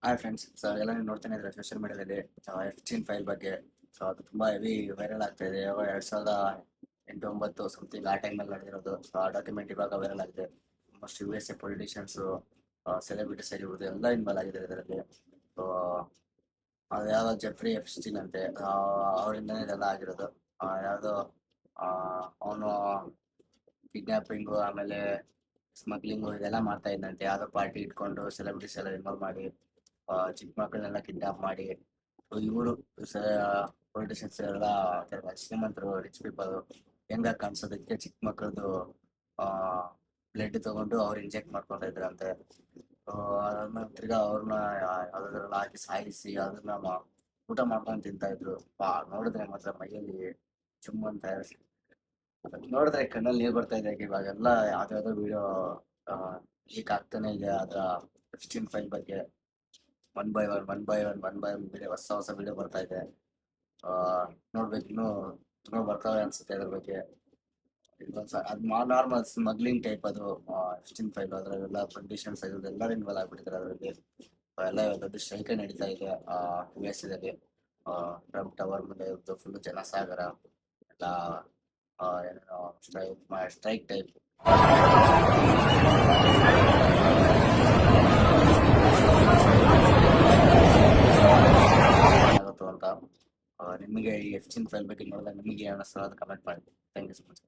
Hi friends. ಎಲ್ಲ ನೀವು ನೋಡ್ತಾನೆ ಇದ್ರೆ ಸೋಷಿಯಲ್ ಮೀಡಿಯಾದಲ್ಲಿ F-16 ಫೈಲ್ ಬಗ್ಗೆ. ಅದು ತುಂಬಾ ಹೆವಿ ವೈರಲ್ ಆಗ್ತಾ ಇದೆ. ಯಾವಾಗ 2008-9 ಸಮಥಿಂಗ್ ಆ ಟೈಮಲ್ಲಿ ನಡೆದಿರೋದು. ಆ ಡಾಕ್ಯುಮೆಂಟ್ ಇವಾಗ ವೈರಲ್ ಆಗಿದೆ. ಆಲ್ಮೋಸ್ಟ್ USA ಪೊಲಿಟಿಷಿಯನ್ಸ್, ಸೆಲೆಬ್ರಿಟೀಸ್ ಆಗಿರ್ಬೋದು ಎಲ್ಲ ಇನ್ವಾಲ್ವ್ ಆಗಿದೆ ಇದರಲ್ಲಿ. ಸೊ ಅದು ಯಾವುದೋ ಜೆಫ್ರಿ ಎಪ್ಸ್ಟೀನ್ ಅಂತೆ, ಅವರಿಂದನೇ ಇದೆಲ್ಲ ಆಗಿರೋದು. ಯಾವುದೋ ಅವನು ಕಿಡ್ನಾಪಿಂಗು ಆಮೇಲೆ ಸ್ಮಗ್ಲಿಂಗು ಇದೆಲ್ಲ ಮಾಡ್ತಾ ಇದ್ದಂತೆ. ಯಾವುದೋ ಪಾರ್ಟಿ ಇಟ್ಕೊಂಡು ಸೆಲೆಬ್ರಿಟೀಸ್ ಎಲ್ಲ ಇನ್ವಾಲ್ವ್ ಮಾಡಿ ಚಿಕ್ಕ ಮಕ್ಕಳನ್ನೆಲ್ಲ ಕಿಡ್ನಾಪ್ ಮಾಡಿ ಇವರು ಪೊಲಿಟಿಷಿಯನ್ಸ್ ಎಲ್ಲ ಶ್ರೀಮಂತರು, ರಿಚ್ ಪೀಪಲ್ ಹೆಂಗಾಗಿ ಕಾಣಿಸೋದಕ್ಕೆ ಚಿಕ್ಕ ಮಕ್ಕಳದು ಬ್ಲಡ್ ತಗೊಂಡು ಅವ್ರು ಇಂಜೆಕ್ಟ್ ಮಾಡ್ಕೊತಾ ಇದ್ರಂತೆ. ಅದಾದ್ಮೇಲೆ ತಿರ್ಗಾ ಅವ್ರನ್ನ ಯಾವ್ದಾದ್ರೆಲ್ಲ ಹಾಕಿ ಸಾಯಿಸಿ ಅದನ್ನ ಊಟ ಮಾಡ್ಕೊಂಡು ತಿಂತಾ ಇದ್ರು. ನೋಡಿದ್ರೆ ಮಾತ್ರ ಮೈಯಲ್ಲಿ ಚುಮ್ ಅಂತ ನೋಡಿದ್ರೆ ಕಣ್ಣಲ್ಲಿ ನೀರು ಬರ್ತಾ ಇದೆ. ಇವಾಗೆಲ್ಲ ಯಾವ್ದಾವ್ದೋ ವಿಡಿಯೋ ಲೀಕ್ ಆಗ್ತಾನೆ ಇದೆ ಅದರ F-16 ಫೈಲ್ ಬಗ್ಗೆ. ಒನ್ ಬೈ ಒನ್ ವಿಡಿಯೋ, ಹೊಸ ವಿಡಿಯೋ ಬರ್ತಾ ಇದೆ. ನೋಡ್ಬೇಕು, ಇನ್ನೂ ತುಂಬ ಬರ್ತಾವೆ ಅನ್ಸುತ್ತೆ ಅದ್ರ ಬಗ್ಗೆ. ಅದು ನಾರ್ಮಲ್ ಸ್ಮಗ್ಲಿಂಗ್ ಟೈಪ್. ಅದು F-16 ಫೈಲ್ ಅದರಲ್ಲೆಲ್ಲ ಪೊಲಿಟಿಷಿಯನ್ಸ್ ಆಗಿರೋದು ಎಲ್ಲರೂ ಇನ್ವಾಲ್ವ್ ಆಗ್ಬಿಟ್ಟಿದ್ದಾರೆ ಅದರಲ್ಲಿ. ಎಲ್ಲ ದೊಡ್ಡ ಸ್ಟ್ರೈಕ್ ನಡೀತಾ ಇದೆ US ದಲ್ಲಿ. ಟ್ರಂಪ್ ಟವರ್ ಮುಂದೆ ಫುಲ್ ಜನಸಾಗರ ಎಲ್ಲ ಏನೇನೋ ಸ್ಟ್ರೈಕ್ ಟೈಪ್ ಆಗುತ್ತೋ ಅಂತ. ನಿಮಗೆ ಈ F-16 ಫೈಲ್ ಬಗ್ಗೆ ನೋಡಿದಾಗ ನಿಮಗೆ ಏನು ಅನಿಸ್ತೋ ಅದು ಕಮೆಂಟ್ ಮಾಡಿ. Thank you so much.